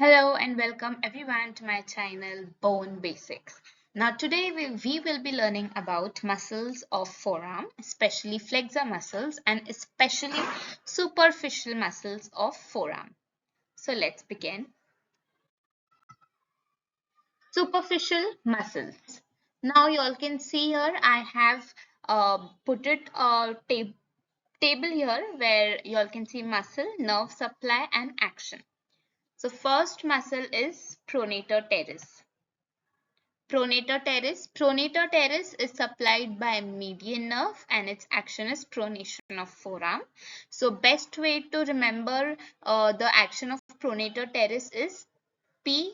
Hello and welcome everyone to my channel Bone Basics. Now today we will be learning about muscles of forearm, especially flexor muscles and especially superficial muscles of forearm. So let's begin. Superficial muscles. Now you all can see here I have put it a table here where you all can see muscle, nerve supply and action. So first muscle is pronator teres. Pronator teres. Pronator teres is supplied by median nerve and its action is pronation of forearm. So best way to remember the action of pronator teres is P,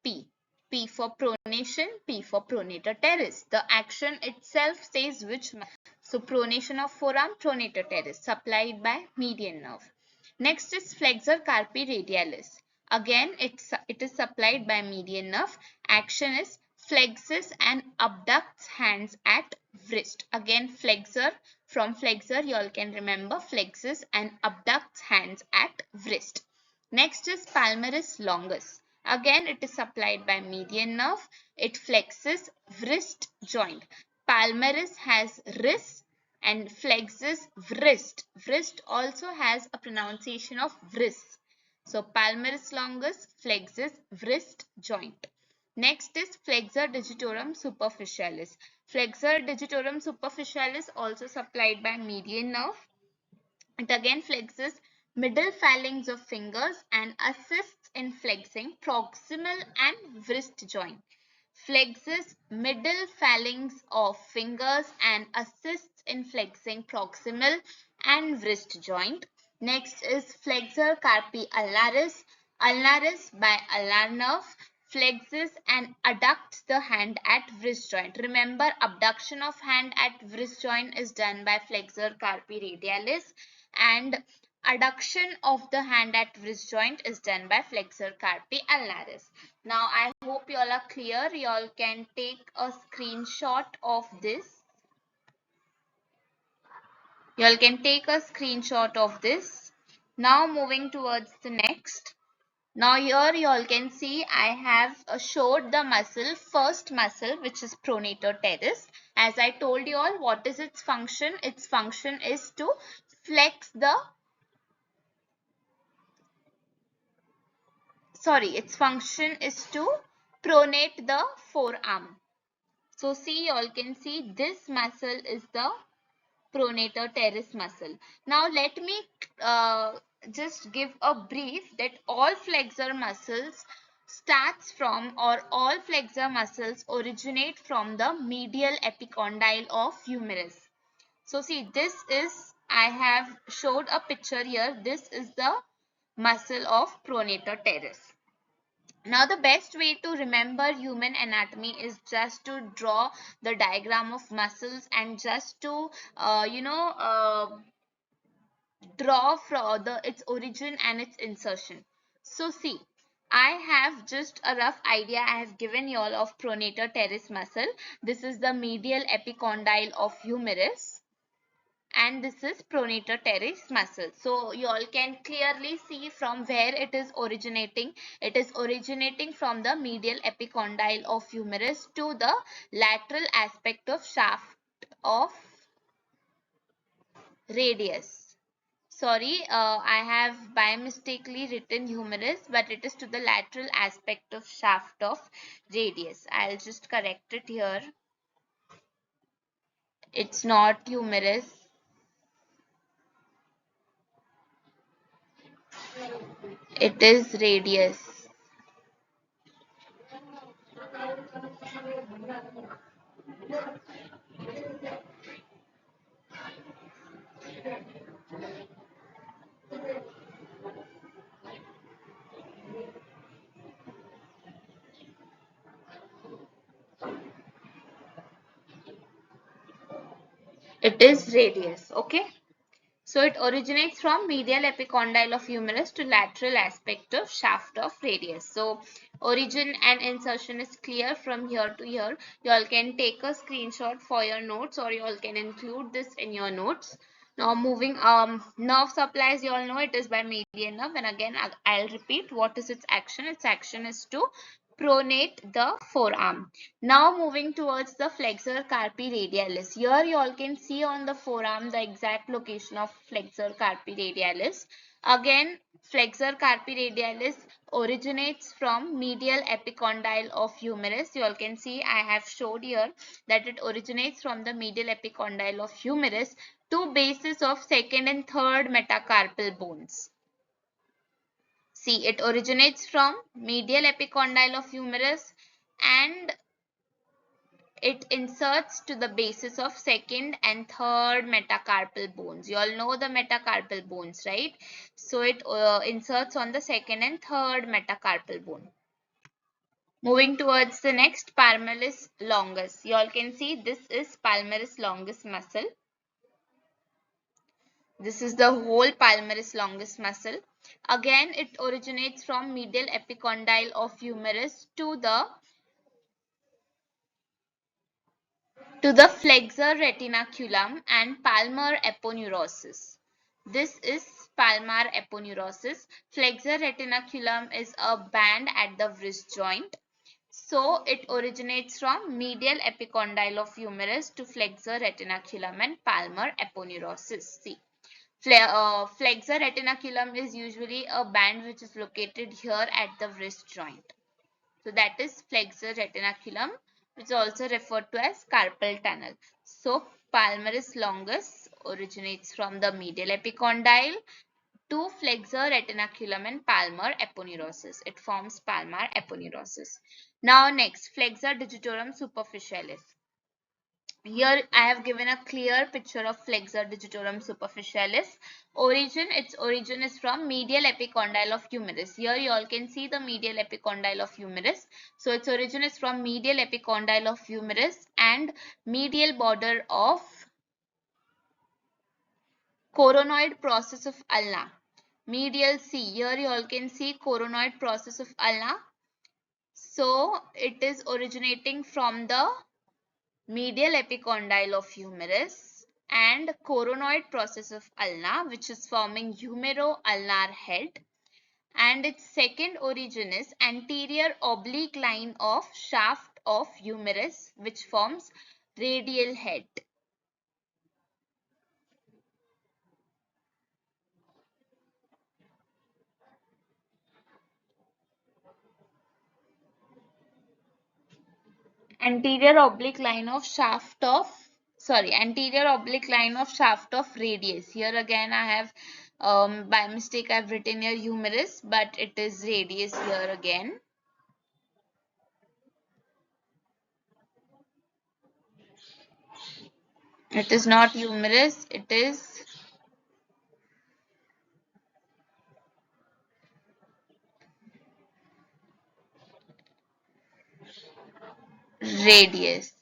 P. P for pronation, P for pronator teres. The action itself says which. So pronation of forearm, pronator teres, supplied by median nerve. Next is flexor carpi radialis. Again, it is supplied by median nerve. Action is flexes and abducts hands at wrist. Again, flexor, from flexor you all can remember flexes and abducts hands at wrist. Next is palmaris longus. Again, it is supplied by median nerve. It flexes wrist joint. Palmaris has wrist and flexes wrist. Wrist also has a pronunciation of wrist. So palmaris longus flexes wrist joint. Next is flexor digitorum superficialis. Flexor digitorum superficialis also supplied by median nerve. It again flexes middle phalanx of fingers and assists in flexing proximal and wrist joint. Flexes middle phalanx of fingers and assists in flexing proximal and wrist joint. Next is flexor carpi ulnaris. Ulnaris by ulnar nerve flexes and adducts the hand at wrist joint. Remember, abduction of hand at wrist joint is done by flexor carpi radialis and adduction of the hand at wrist joint is done by flexor carpi ulnaris. Now I hope you all are clear. You all can take a screenshot of this. You all can take a screenshot of this. Now moving towards the next. Now here you all can see I have showed the muscle, first muscle, which is pronator teres. As I told you all, what is its function? Its function is to flex the its function is to pronate the forearm. So see, you all can see this muscle is the pronator teres muscle. Now let me just give a brief that all flexor muscles starts from, or all flexor muscles originate from the medial epicondyle of humerus. So see, this is, I have showed a picture here. This is the muscle of pronator teres. Now the best way to remember human anatomy is just to draw the diagram of muscles and just to draw from its origin and its insertion. So see, I have just a rough idea I have given you all of pronator teres muscle. This is the medial epicondyle of humerus and this is pronator teres muscle. So you all can clearly see from where it is originating. It is originating from the medial epicondyle of humerus to the lateral aspect of shaft of radius. Sorry, I have by mistakenly written humerus, but it is to the lateral aspect of shaft of radius. I'll just correct it here. It's not humerus. It is radius. It is radius. Okay. So it originates from medial epicondyle of humerus to lateral aspect of shaft of radius. So origin and insertion is clear from here to here. You all can take a screenshot for your notes or you all can include this in your notes. Now moving nerve supplies, you all know it is by median nerve, and again I'll repeat what is its action. Its action is to pronate the forearm. Now moving towards the flexor carpi radialis. Here you all can see on the forearm the exact location of flexor carpi radialis. Again, flexor carpi radialis originates from medial epicondyle of humerus. You all can see I have showed here that it originates from the medial epicondyle of humerus to bases of second and third metacarpal bones. See, it originates from medial epicondyle of humerus and it inserts to the basis of second and third metacarpal bones. You all know the metacarpal bones, right? So it inserts on the second and third metacarpal bone. Moving towards the next, palmaris longus. You all can see this is palmaris longus muscle. This is the whole palmaris longus muscle. Again, it originates from medial epicondyle of humerus to the flexor retinaculum and palmar aponeurosis. This is palmar aponeurosis. Flexor retinaculum is a band at the wrist joint. So it originates from medial epicondyle of humerus to flexor retinaculum and palmar aponeurosis. See. Flexor retinaculum is usually a band which is located here at the wrist joint. So that is flexor retinaculum, which is also referred to as carpal tunnel. So palmaris longus originates from the medial epicondyle to flexor retinaculum and palmar aponeurosis. It forms palmar aponeurosis. Now next, flexor digitorum superficialis. Here I have given a clear picture of flexor digitorum superficialis. Its origin is from medial epicondyle of humerus. Here you all can see the medial epicondyle of humerus. So its origin is from medial epicondyle of humerus and medial border of coronoid process of ulna. Medial C. Here you all can see coronoid process of ulna. So it is originating from the medial epicondyle of humerus and coronoid process of ulna, which is forming humero-ulnar head, and its second origin is anterior oblique line of shaft of humerus, which forms radial head. Anterior oblique line of radius. Here again I have by mistake I've written here humerus, but it is radius here again. It is not humerus, it is radius.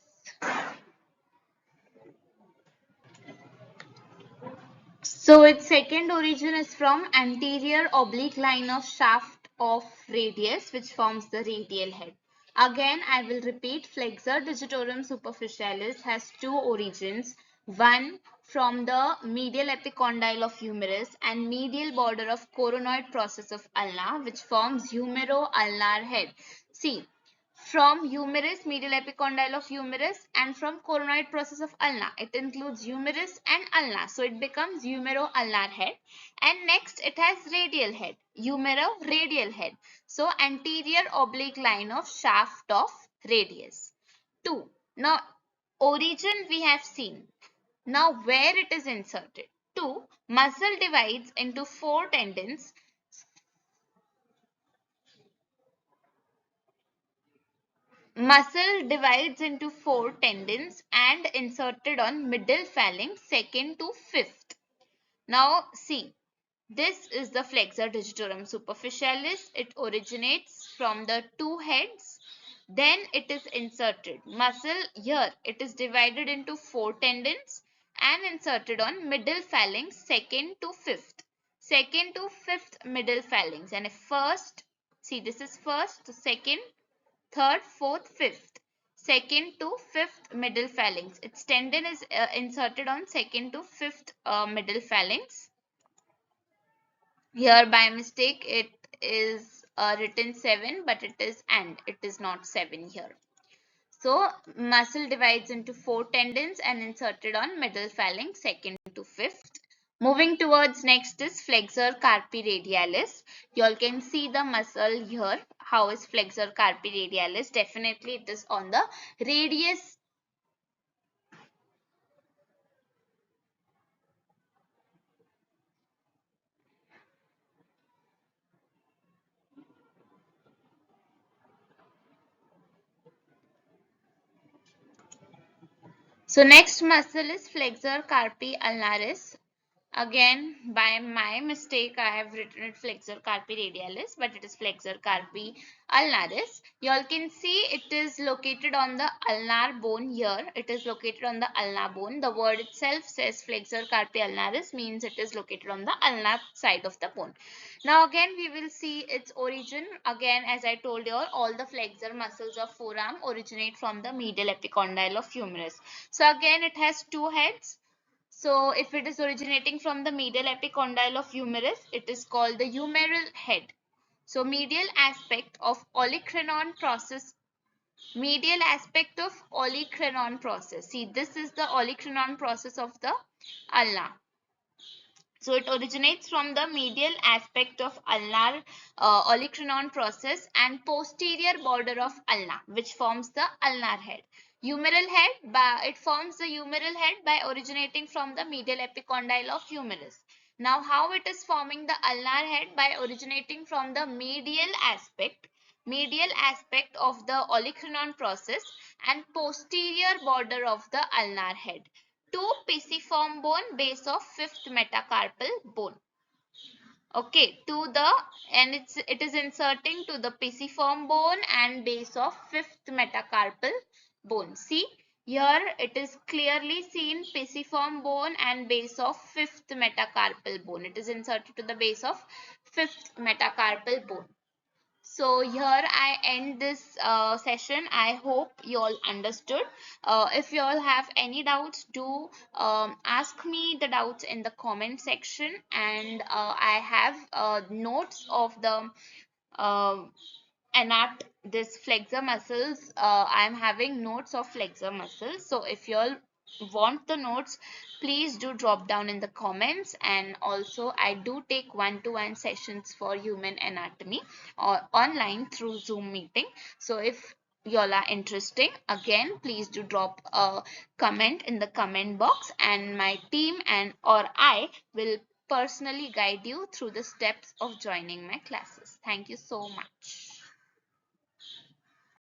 So its second origin is from anterior oblique line of shaft of radius, which forms the radial head. Again, I will repeat, flexor digitorum superficialis has two origins. One from the medial epicondyle of humerus and medial border of coronoid process of ulna, which forms humero-ulnar head. See, from humerus, medial epicondyle of humerus, and from coronoid process of ulna. It includes humerus and ulna. So it becomes humero-ulnar head. And next it has radial head, humero-radial head. So anterior oblique line of shaft of radius. 2. Now origin we have seen. Now where it is inserted? 2. Muscle divides into 4 tendons. Muscle divides into 4 tendons and inserted on middle phalanx, second to fifth. Now see, this is the flexor digitorum superficialis. It originates from the 2 heads. Then it is inserted. Muscle here, it is divided into 4 tendons and inserted on middle phalanx, second to fifth. Second to fifth middle phalanx. And if first, see this is first, second, third, fourth, fifth. second to fifth middle phalanx. Its tendon is inserted on second to fifth middle phalanx. Here by mistake it is written 7, but it is and it is not 7 here. So muscle divides into 4 tendons and inserted on middle phalanx second to fifth. Moving towards next is flexor carpi radialis. You all can see the muscle here. How is flexor carpi radialis? Definitely it is on the radius. So next muscle is flexor carpi ulnaris. Again, by my mistake, I have written it flexor carpi radialis, but it is flexor carpi ulnaris. You all can see it is located on the ulnar bone here. It is located on the ulnar bone. The word itself says flexor carpi ulnaris, means it is located on the ulnar side of the bone. Now again, we will see its origin. Again, as I told you all the flexor muscles of forearm originate from the medial epicondyle of humerus. So again, it has two heads. So if it is originating from the medial epicondyle of humerus, it is called the humeral head. So medial aspect of olecranon process. Medial aspect of olecranon process. See, this is the olecranon process of the ulna. So it originates from the medial aspect of ulnar olecranon process and posterior border of ulna, which forms the ulnar head. Humeral head, it forms the humeral head by originating from the medial epicondyle of humerus. Now, how it is forming the ulnar head? By originating from the medial aspect of the olecranon process and posterior border of the ulnar head to pisiform bone base of fifth metacarpal bone. Okay, to the and it is inserting to the pisiform bone and base of fifth metacarpal bone. See, here it is clearly seen pisiform bone and base of fifth metacarpal bone. It is inserted to the base of fifth metacarpal bone. So here I end this session. I hope you all understood. If you all have any doubts, do ask me the doubts in the comment section, and I have notes of the uh, enact this flexor muscles. I am having notes of flexor muscles. So if you all want the notes, please do drop down in the comments. And also I do take one-to-one sessions for human anatomy or online through Zoom meeting. So if you all are interested, again please do drop a comment in the comment box, and my team and or I will personally guide you through the steps of joining my classes. Thank you so much.